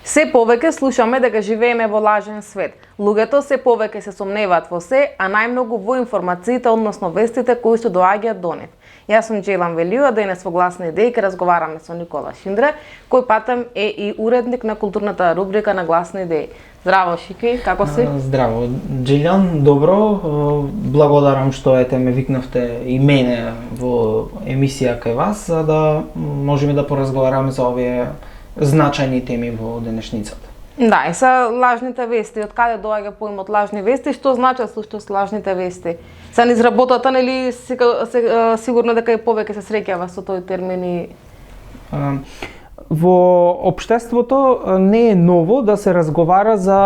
Се повеќе слушаме дека живееме во лажен свет. Луѓето се повеќе се сомневаат во се, а најмногу во информациите, односно вестите кои што доаѓаат до нив. Јас сум Джейлан Велио, денес во Гласни идеи ќе разговараме со Никола Шиндре, кој патем е и уредник на културната рубрика на Гласни идеи. Здраво, Шики, како си? Здраво, Джейлан, добро. Благодарам што ме викнавте и мене во емисија кај вас, за да можеме да поразговараме за овие значајни теми во денешницата. Да, и са лажните вести. Од каде доаѓа поимот лажни вести? Што значат слушто с лажните вести? Са низ работата, нели сигурно дека и повеќе се среќава со тој термин? Во општеството не е ново да се разговара за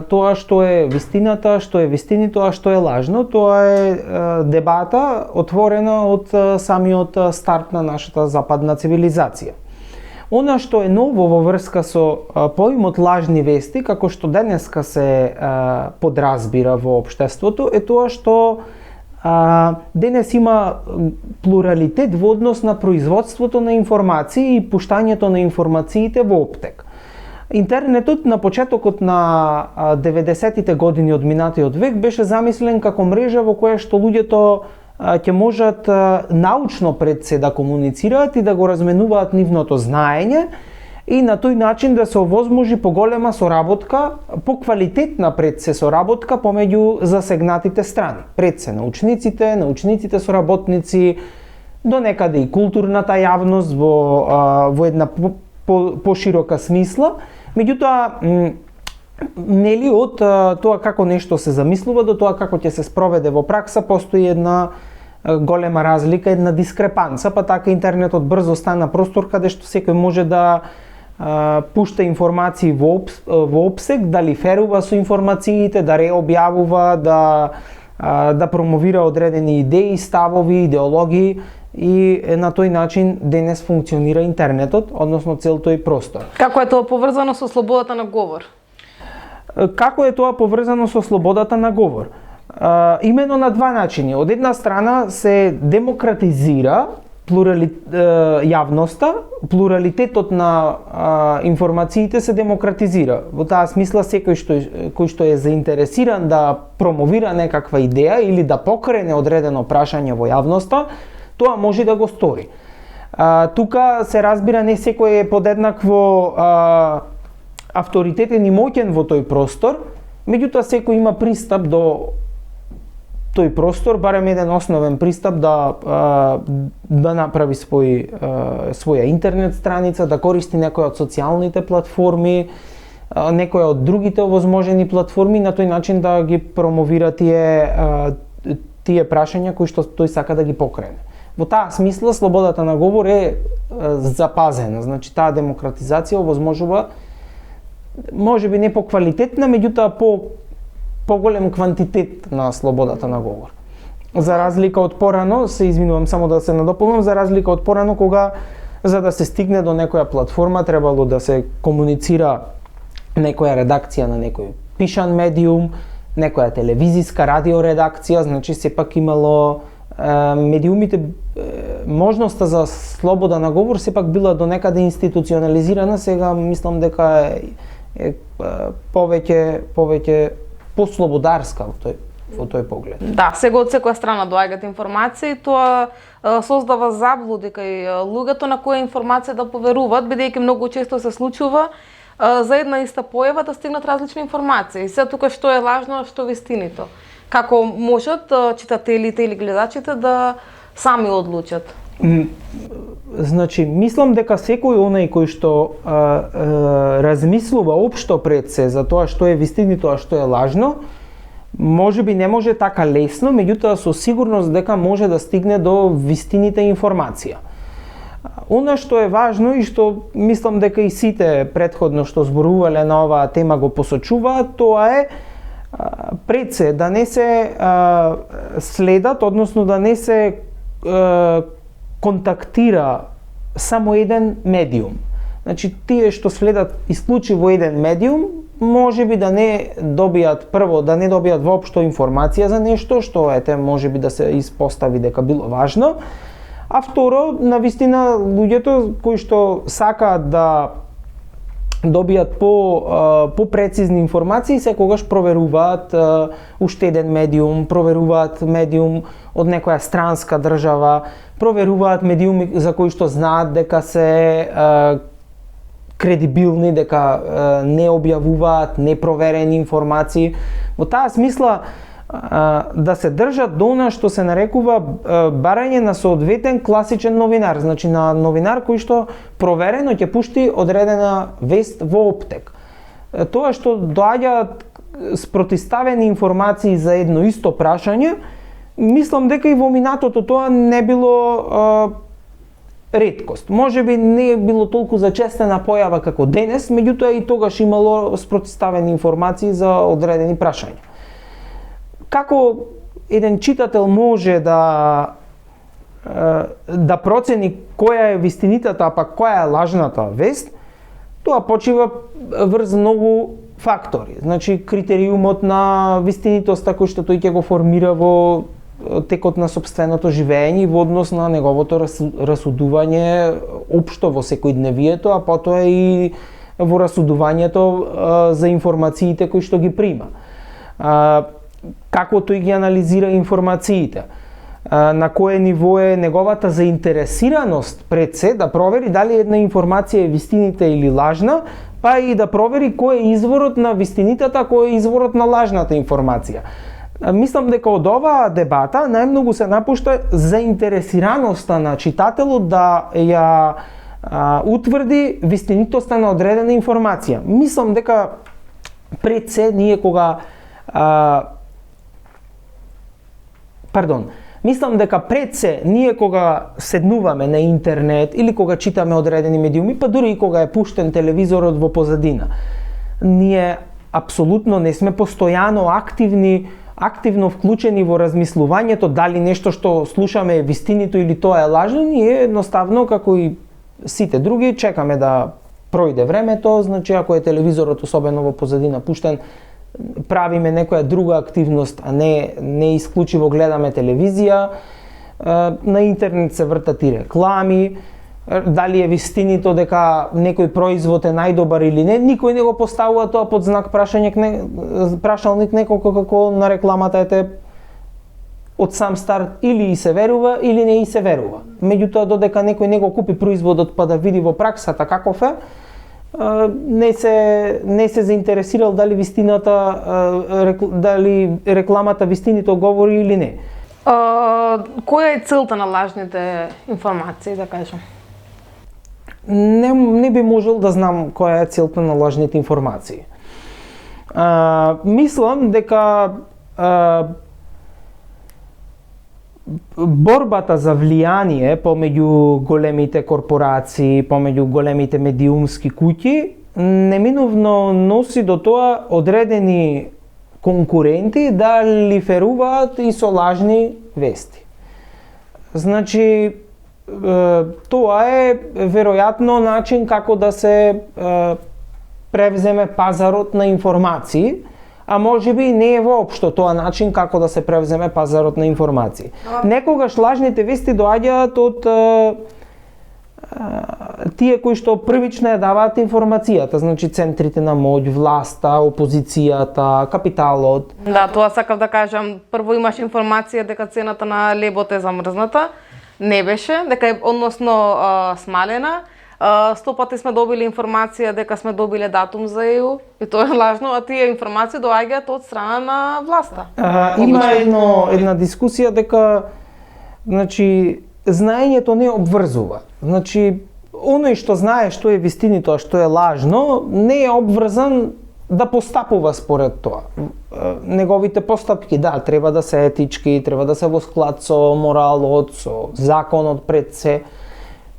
тоа што е вистината, што е вистинито, а што е лажно. Тоа е дебата отворена од самиот старт на нашата западна цивилизација. Она што е ново во врска со поимот лажни вести, како што денеска се подразбира во општеството, е тоа што денес има плуралитет во однос на производството на информации и пуштањето на информациите во оптек. Интернетот на почетокот на 90-тите години од минатиот век беше замислен како мрежа во која што луѓето ќе можат научно пред се да комуницираат и да го разменуваат нивното знаење и на тој начин да се овозможи поголема соработка, поквалитетна пред се соработка помеѓу засегнатите страни. Пред се научниците соработници, до некаде и културната јавност во една поширока смисла. Меѓутоа, нели од тоа како нешто се замислува до тоа како ќе се спроведе во пракса постои една голема разлика, една дискрепанца, па така интернетот брзо стана простор каде што секој може да пушта информации во опсек, да лиферува со информациите, да реобјавува, да промовира одредени идеи, ставови, идеологии и на тој начин денес функционира интернетот, односно цел тој простор. Како е тоа поврзано со слободата на говор? Како е тоа поврзано со слободата на говор? Имено на два начини. Од една страна се демократизира јавноста, плуралитетот на информациите се демократизира. Во таа смисла секој кој што е заинтересиран да промовира некаква идеја или да покрене одредено прашање во јавноста, тоа може да го стори. Тука се разбира не секој е подеднакво авторитетен и моќен во тој простор, меѓутоа секој има пристап до тој простор, барем еден основен пристап да направи своја интернет страница, да користи некоја од социјалните платформи, некоја од другите овозможени платформи, на тој начин да ги промовира тие прашања кои што тој сака да ги покрене. Во таа смисла слободата на говор е запазена, значи таа демократизација овозможува може би не по квалитетна, меѓутоа поголем квантитет на слободата на говор. За разлика од порано, се извинувам само да се надополнам, за разлика од порано кога за да се стигне до некоја платформа требало да се комуницира некоја редакција на некој пишан медиум, некоја телевизиска радио редакција, значи сепак имало медиумите можноста за слобода на говор сепак била до некаде институционализирана, сега мислам дека е повеќе послободарска во тој поглед. Да, сега од секоја страна доаѓаат информации, тоа создава заблуди кај луѓето на која информација да поверуваат, бидејќи многу често се случува за една иста појава да стигнат различни информации. Се тука што е лажно, што вистинито. Како можат читателите или гледачите да сами одлучат? Значи, мислам дека секој онај кој што размислува општо пред се за тоа што е вистинито, а што е лажно, можеби не може така лесно, меѓутоа со сигурност дека може да стигне до вистините информација. Она што е важно и што мислам дека и сите претходно што зборувале на оваа тема го посочуваат, тоа е пред се да не се следат, односно да не се контактира само еден медиум. Значи, тие што следат исклучиво еден медиум, можеби да не добијат воопшто информација за нешто, што можеби да се испостави дека било важно, а второ, навистина луѓето кои што сакаат да добијат по-прецизни информации, секогаш проверуваат уште еден медиум, проверуваат медиум од некоја странска држава, проверуваат медиуми за кои што знаат дека се кредибилни, дека не објавуваат непроверени информации. Во таа смисла да се држат до она што се нарекува барање на соодветен класичен новинар, значи на новинар кој што проверено ќе пушти одредена вест во оптек. Тоа што доаѓаат спротиставени информации за едно исто прашање, мислам дека и во минатото тоа не било реткост. Можеби не е било толку зачестена појава како денес, меѓутоа и тогаш имало спротиставени информации за одредени прашања. Како еден читател може да процени која е вистинитата, а пак која е лажната вест, тоа почива врз многу фактори. Значи, критериумот на вистинитоста кој што тој ќе го формира во текот на сопственото живење и во однос на неговото расудување општо во секојдневието, а потоа и во расудувањето за информациите кои што ги прима. Како тој ги анализира информациите, на кое ниво е неговата заинтересираност пред се да провери дали една информација е вистинита или лажна, па и да провери кој е изворот на вистинитата, кој е изворот на лажната информација. Мислам дека од оваа дебата најмногу се напушта заинтересираноста на читателот да ја утврди вистинитоста на одредена информација. Мислам дека пред се ние кога Мислам дека пред се ние кога седнуваме на интернет или кога читаме одредени медиуми, па дури и кога е пуштен телевизорот во позадина, ние апсолутно не сме постојано активно вклучени во размислувањето дали нешто што слушаме е вистинито или тоа е лажно. Ние едноставно, како и сите други, чекаме да пројде времето. Значи, ако е телевизорот особено во позадина пуштен, правиме некоја друга активност, а не исклучиво гледаме телевизија. На интернет се вртат и реклами. Дали е вистинито дека некој производ е најдобар или не, никој не го поставува тоа под знак прашалник неколку како на рекламата ете од сам старт или и се верува или не и се верува. Меѓутоа, додека некој не го купи производот па да види во праксата каков е, не се заинтересирал дали вистината, дали рекламата вистинито говори или не. Која е целта на лажните информации, да кажам? Не би можел да знам која е целта на лажните информации. Мислам дека борбата за влијание помеѓу големите корпорации, помеѓу големите медиумски куќи, неминовно носи до тоа одредени конкуренти да лиферуваат и со лажни вести. Значи, тоа е веројатно начин како да се превземе пазарот на информации, а можеби не е воопшто тоа начин како да се превземе пазарот на информации. Некогаш лажните вести доаѓаат од тие кои што првично ја даваат информацијата, значи центрите на моќ, власта, опозицијата, капиталот. Да, тоа сакав да кажам. Прво имаш информација дека цената на лебот е замрзната, не беше, дека е односно смалена. 100 пати сме добили информација дека сме добиле датум за ЕУ и тоа е лажно, а тие информации доаѓаат од страна на власта. Има една дискусија дека значи знаењето не обврзува. Значи оној што знае што е вистинито, а што е лажно, не е обврзан да постапува според тоа. Неговите постапки, да, треба да се етички, треба да се во склад со моралот, со законот пред се.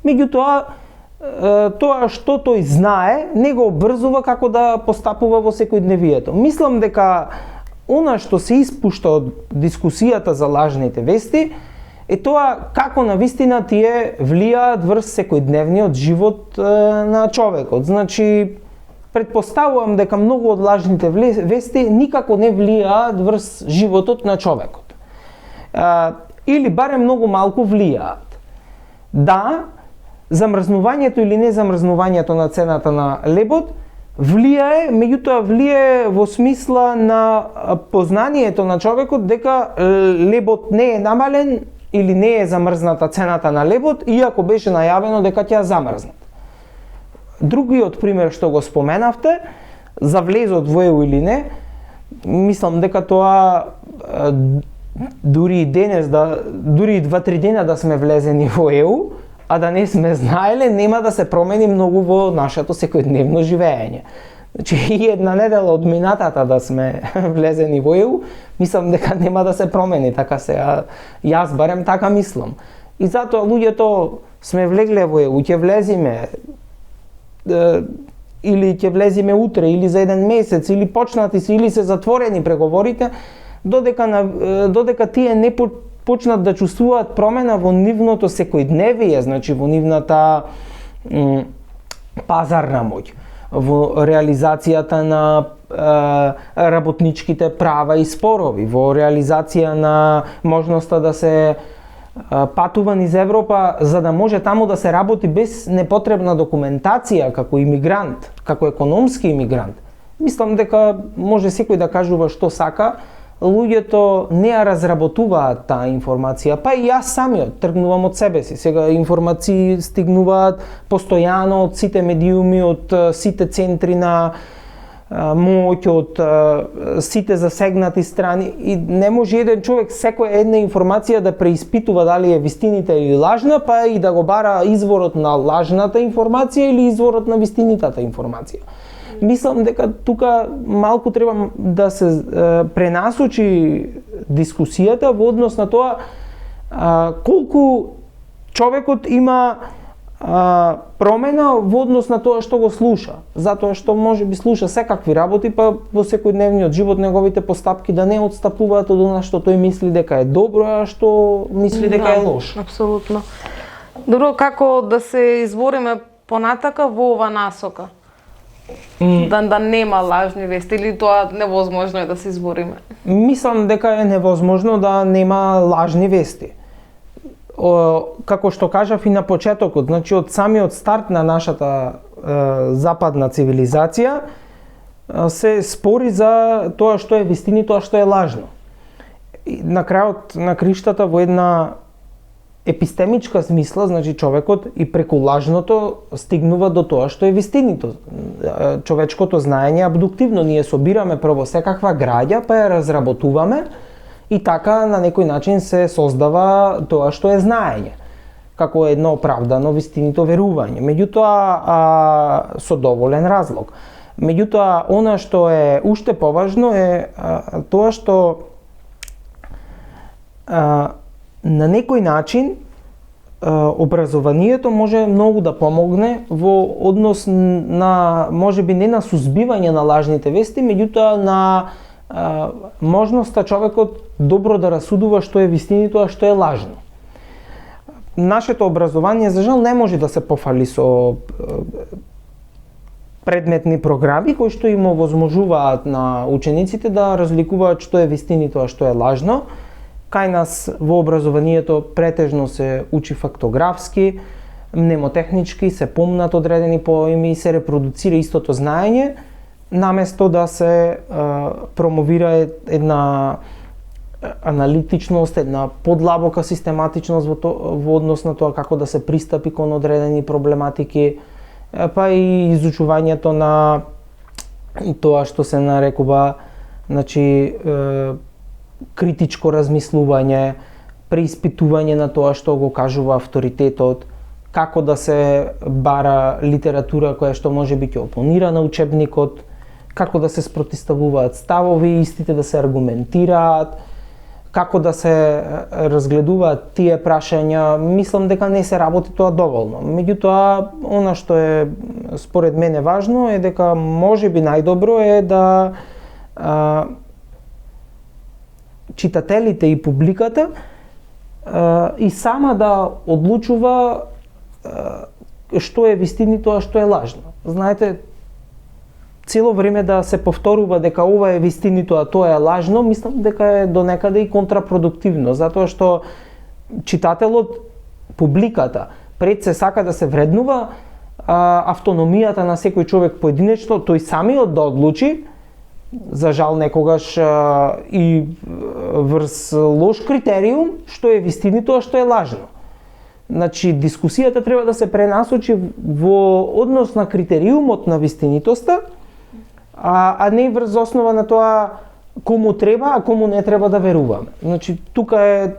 Меѓутоа, тоа што тој знае не го обврзува како да постапува во секојдневието. Мислам дека она што се испушта од дискусијата за лажните вести е тоа како навистина тие влијаат врз секојдневниот живот на човекот. Значи, предпоставувам дека многу од лажните вести никако не влијаат врз животот на човекот. Или барем многу малку влијаат. Да, замрзнувањето или не замрзнувањето на цената на лебот влијае, меѓутоа влијае во смисла на познанието на човекот дека лебот не е намален или не е замрзната цената на лебот, иако беше најавено дека ќе ја замрзнат. Другиот пример што го споменавте, за влезот во ЕУ или не, мислам дека тоа дури и денес, дури и 2-3 дена да сме влезени во ЕУ, а да не сме знаеле, нема да се промени многу во нашето секојдневно живеење. Значи, и една недела од минатата да сме влезени во ЕУ, мислам дека нема да се промени, така се, јас барем така мислам. И затоа луѓето сме влегле во ЕУ, ќе влезиме, или ќе влезиме утре, или за еден месец, или почнати се, или се затворени преговорите, додека тие не почнат да чувствуваат промена во нивното секојдневие, значи во нивната пазарна моќ, во реализацијата на работничките права и спорови, во реализација на можноста да се патува низ Европа, за да може таму да се работи без непотребна документација како имигрант, како економски имигрант. Мислам дека може секој да кажува што сака, луѓето не ја разработуваат таа информација, па и јас самиот тргнувам од себе си. Сега информации стигнуваат постојано од сите медиуми, од сите центри на моќ, од сите засегнати страни, и не може еден човек секоја една информација да преиспитува дали е вистинита или лажна, па и да го бара изворот на лажната информација или изворот на вистинитата информација. Мислам дека тука малку треба да се пренасочи дискусијата во однос на тоа колку човекот има промена во однос на тоа што го слуша, затоа што може би слуша секакви работи, па во секојдневниот живот неговите постапки да не отстапуваат од она што тој мисли дека е добро, а што мисли дека е лошо. Апсолутно. Добро, како да се извориме понатака во ова насока? Да нема лажни вести, или тоа невозможно е да се избориме? Мислам дека е невозможно да нема лажни вести. Како што кажав и на почетокот, значи од самиот старт на нашата западна цивилизација се спори за тоа што е вистина и тоа што е лажно. И на крајот на криштата во една епистемичка смисла, значи човекот и преку лажното стигнува до тоа што е вистинито. Човечкото знаење е абдуктивно, ние собираме прво секаква граѓа, па ја разработуваме и така на некој начин се создава тоа што е знаење, како едно оправдано вистинито верување. Меѓутоа, со доволен разлог. Меѓутоа, она што е уште поважно е тоа што на некој начин образованието може многу да помогне во однос на, можеби не на сузбивање на лажните вести, меѓутоа на можноста човекот добро да расудува што е вистинито, а што е лажно. Нашето образование, за жал, не може да се пофали со предметни програми кои што им овозможуваат на учениците да разликуваат што е вистинито, а што е лажно. Кај нас во образованието претежно се учи фактографски, мнемотехнички, се помнат одредени поеми, се репродуцира истото знаење, наместо да се промовира една аналитичност, една подлабока систематичност во однос на тоа како да се пристапи кон одредени проблематики, па и изучувањето на тоа што се нарекува, значи, критичко размислување, преиспитување на тоа што го кажува авторитетот, како да се бара литература која што може би ќе опонира на учебникот, како да се спротиставуваат ставови, истите да се аргументираат, како да се разгледуваат тие прашања. Мислам дека не се работи тоа доволно. Меѓутоа, она што е според мене важно е дека можеби најдобро е да читателите и публиката и сама да одлучува што е вистинито, а што е лажно. Знаете, цело време да се повторува дека ова е вистинито, а тоа е лажно, мислам дека е до некаде и контрапродуктивно, затоа што читателот, публиката, пред се сака да се вреднува автономијата на секој човек поединечно, тој самиот да одлучи, за жал некогаш и врз лош критериум, што е вистинито, а што е лажно. Значи, дискусијата треба да се пренасочи во однос на критериумот на вистинитоста, а не врз основа на тоа кому треба, а кому не треба да веруваме. Значи, тука е,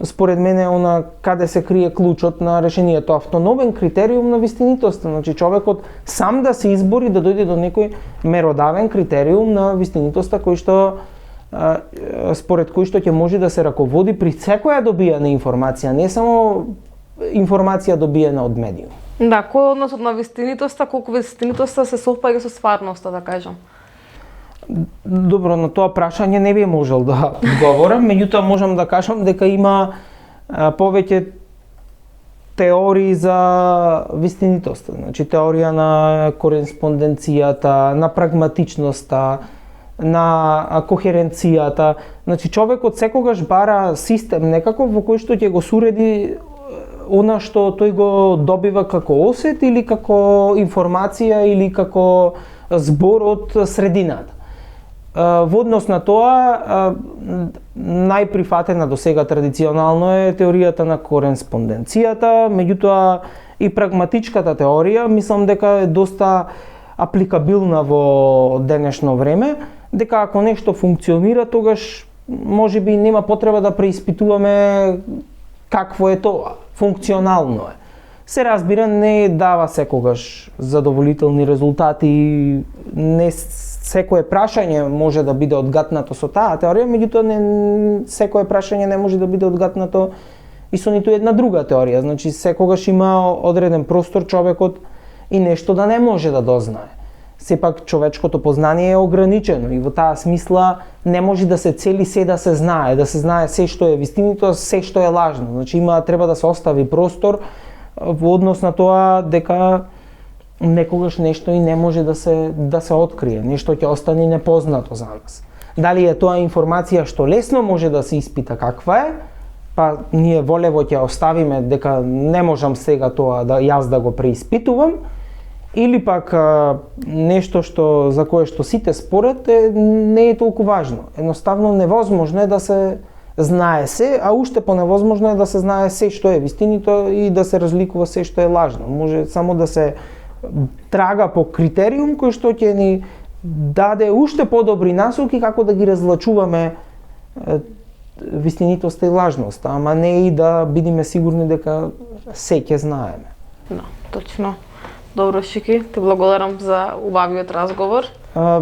според мене, она каде се крие клучот на решението, автономен критериум на вистинитоста. Значи, човекот сам да се избори да дојде до некој меродавен критериум на вистинитоста кој што според кој што ќе може да се раководи при секоја добијана информација, не само информација добиена од медиум. Да, кој е односот на вистинитоста, колку вистинитоста се совпаѓа со стварноста, да кажам? Добро, на тоа прашање не би можел да одговорам, меѓутоа можам да кажам дека има повеќе теории за вистинитоста. Значи, теорија на кореспонденцијата, на прагматичноста, на кохеренцијата. Значи, човекот секогаш бара систем некако во кој што ќе го суреди она што тој го добива како осет или како информација или како збор од средината. Во однос на тоа, најприфатена до сега традиционално е теоријата на кореспонденцијата, меѓутоа и прагматичката теорија, мислам дека е доста апликабилна во денешно време, дека ако нешто функционира, тогаш можеби нема потреба да преиспитуваме какво е тоа, функционално е. Се разбира, не дава секогаш задоволителни резултати, не секое прашање може да биде одгатнато со таа теорија, меѓутоа секое прашање не може да биде одгатнато и со ниту една друга теорија. Значи, секогаш има одреден простор човекот и нешто да не може да дознае. Сепак човечкото познание е ограничено и во таа смисла не може да се цели се да се знае се што е вистинито, се што е лажно. Значи, треба да се остави простор во однос на тоа дека некогаш нешто и не може да се открие, нешто ќе остане непознато за нас. Дали е тоа информација што лесно може да се испита каква е, па ние волево ќе оставиме дека не можам сега тоа јас да го преиспитувам, или пак нешто за кое што сите според не е толку важно. Едноставно невозможно е да се знае се, а уште поневозможно е да се знае се што е вистинито и да се разликува се што е лажно. Може само да се трага по критериум кој што ќе ни даде уште подобри насоки како да ги разлачуваме вистинитоста и лажноста, ама не и да бидеме сигурни дека се ќе знаеме. Да, точно. Добро, Шики, те благодарам за убавиот разговор.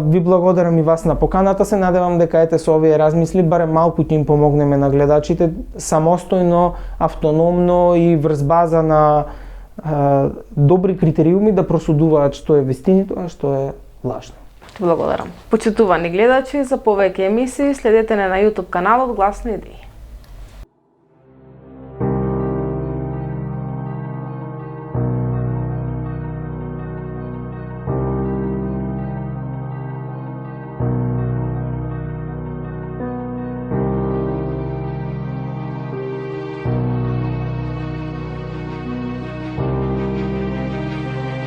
Ви благодарам и вас на поканата, се надевам дека со овие размисли барем малку ќе им помогнеме на гледачите самостојно, автономно и врз база на добри критериуми да просудуваат што е вистинито, а што е лажно. Благодарам. Почитувани гледачи, за повеќе емисии следете на YouTube каналот Глас на идеи.